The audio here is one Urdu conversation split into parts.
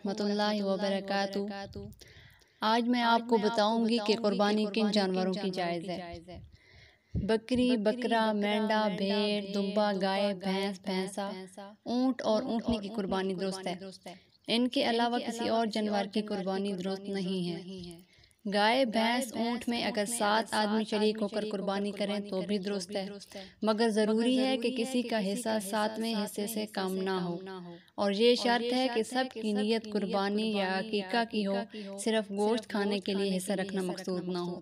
ورحمۃ اللہ وبرکاتہ۔ آج میں آپ کو بتاؤں گی کہ قربانی کن جانوروں کی جائز ہے۔ بکری، بکرا، مینڈا، بھیڑ، دمبا، گائے، بھینس، بھینسا، اونٹ اور اونٹنی کی قربانی درست ہے۔ ان کے علاوہ کسی اور جانور کی قربانی درست نہیں ہے۔ گائے، بھینس، اونٹ میں اگر 7 آدمی شریک ہو کر قربانی کریں تو بھی درست ہے، مگر ضروری ہے کہ کسی کا حصہ 7ویں حصے سے کم نہ ہو، اور یہ شرط ہے کہ سب کی نیت قربانی یا عقیقہ کی ہو، صرف گوشت کھانے کے لیے حصہ رکھنا مقصود نہ ہو۔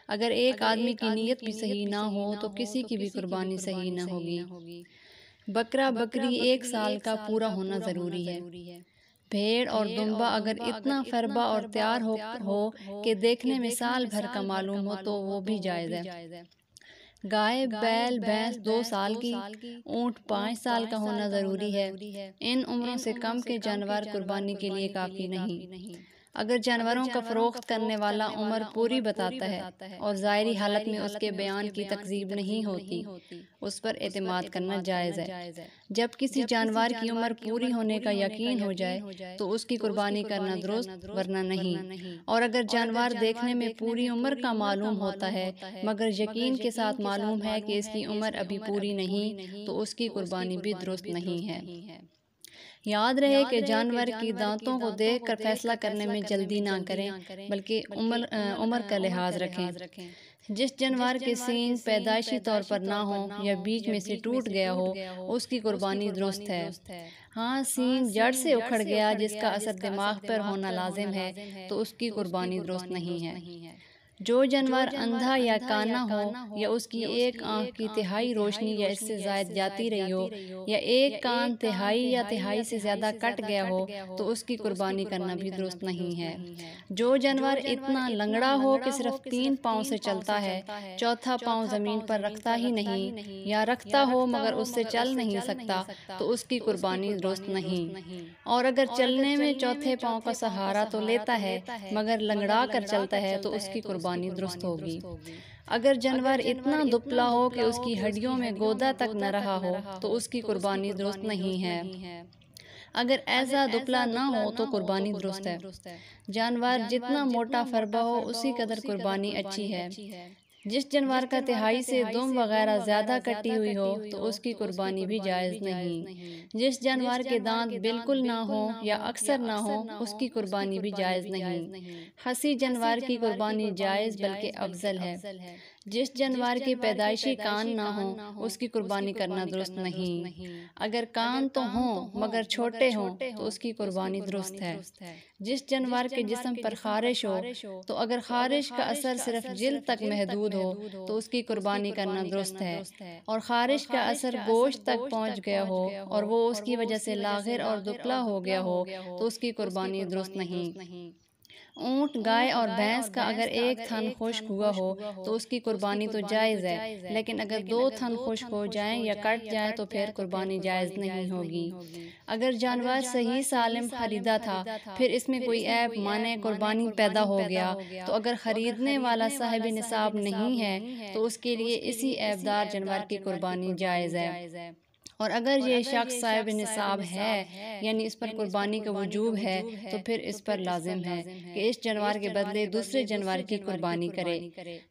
اگر ایک آدمی کی نیت بھی صحیح نہ ہو تو کسی کی بھی قربانی صحیح نہ ہوگی۔ بکرا، بکری 1 سال کا پورا ہونا ضروری ہے۔ بھیڑ اور دمبا اگر اتنا فربا اور تیار ہو کہ دیکھنے میں سال بھر کا معلوم ہو تو وہ بھی جائز ہے۔ گائے، بیل، بھینس 2 سال کی، اونٹ 5 سال کا ہونا ضروری ہے۔ ان عمروں سے کم کے جانور قربانی کے لیے کافی نہیں۔ اگر جانوروں کا فروخت کرنے والا عمر پوری بتاتا ہے اور ظاہری حالت میں اس کے بیان کی تکذیب نہیں ہوتی، اس پر اعتماد کرنا جائز ہے۔ جب کسی جانور کی عمر پوری ہونے کا یقین ہو جائے تو اس کی قربانی کرنا درست، ورنہ نہیں۔ اور اگر جانور دیکھنے میں پوری عمر کا معلوم ہوتا ہے مگر یقین کے ساتھ معلوم ہے کہ اس کی عمر ابھی پوری نہیں تو اس کی قربانی بھی درست نہیں ہے۔ یاد رہے کہ جانور کی دانتوں کو دیکھ کر فیصلہ کرنے میں جلدی نہ کریں، بلکہ عمر کا لحاظ رکھیں۔ جس جانور کے سینگ پیدائشی طور پر نہ ہوں یا بیچ میں سے ٹوٹ گیا ہو، اس کی قربانی درست ہے۔ ہاں، سینگ جڑ سے اکھڑ گیا جس کا اثر دماغ پر ہونا لازم ہے تو اس کی قربانی درست نہیں ہے۔ جو جانور اندھا یا کانا ہو، یا اس کی ایک آنکھ کی تہائی روشنی یا اس سے زائد جاتی رہی ہو، یا ایک کان تہائی یا تہائی سے زیادہ کٹ گیا ہو تو اس کی قربانی کرنا بھی درست نہیں ہے۔ جو جانور اتنا لنگڑا ہو کہ صرف 3 پاؤں سے چلتا ہے، چوتھا پاؤں زمین پر رکھتا ہی نہیں، یا رکھتا ہو مگر اس سے چل نہیں سکتا تو اس کی قربانی درست نہیں۔ اور اگر چلنے میں چوتھے پاؤں کا سہارا تو لیتا ہے مگر لنگڑا کر چلتا ہے تو اس کی قربانی درست ہوگی۔ اگر جانور اتنا دبلا ہو کہ اس کی ہڈیوں میں گودا تک نہ رہا ہو تو اس کی قربانی درست نہیں ہے۔ اگر ایسا دبلا نہ ہو تو قربانی درست ہے۔ جانور جتنا موٹا فربا ہو اسی قدر قربانی اچھی ہے۔ جس جانور کا تہائی سے دم وغیرہ زیادہ کٹی ہوئی ہو تو اس کی قربانی بھی جائز نہیں۔ جس جانور کے دانت بالکل نہ ہوں یا اکثر نہ ہوں اس کی قربانی بھی جائز نہیں۔ خصی جانور کی قربانی جائز بلکہ افضل ہے۔ جس جانور کے پیدائشی کان نہ ہوں اس کی قربانی کرنا درست نہیں۔ اگر کان تو ہوں مگر چھوٹے ہوں تو اس کی قربانی درست ہے۔ جس جانور کے جسم پر خارش ہو تو اگر خارش کا اثر صرف جلد تک محدود ہو تو اس کی قربانی کرنا درست ہے، اور خارش کا اثر گوشت تک پہنچ گیا ہو اور وہ اس کی وجہ سے لاغر اور دبلا ہو گیا ہو تو اس کی قربانی درست نہیں۔ اونٹ، گائے اور بھینس کا اگر ایک تھن خشک ہوا ہو تو اس کی قربانی تو جائز ہے، لیکن اگر 2 تھن خشک ہو جائیں یا کٹ جائیں تو پھر قربانی جائز نہیں ہوگی۔ اگر جانور صحیح سالم خریدا تھا پھر اس میں کوئی عیب مانے قربانی پیدا ہو گیا تو اگر خریدنے والا صاحب نصاب نہیں ہے تو اس کے لیے اسی عیب دار جانور کی قربانی جائز ہے، اور اگر یہ شخص صاحب نصاب ہے یعنی اس پر قربانی کا وجوب ہے تو پھر اس پر لازم ہے کہ اس جانور کے بدلے دوسرے جانور کی قربانی کرے۔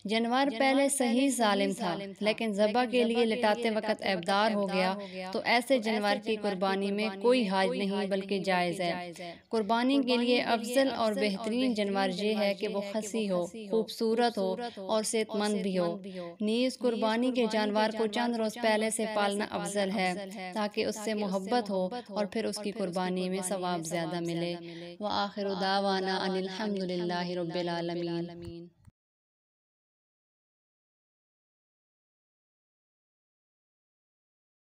جانور پہلے صحیح سالم تھا لیکن ذبح کے لیے لٹاتے وقت عیبدار ہو گیا تو ایسے جانور کی قربانی میں کوئی حرج نہیں بلکہ جائز ہے۔ قربانی کے لیے افضل اور بہترین جانور یہ ہے کہ وہ خصی ہو، خوبصورت ہو اور صحت مند بھی ہو۔ نیز قربانی کے جانور کو چند روز پہلے سے پالنا افضل ہے تاکہ اس سے محبت ہو اور پھر اس کی قربانی میں ثواب زیادہ ملے۔ وآخر دعوانا ان الحمد للہ رب العالمین۔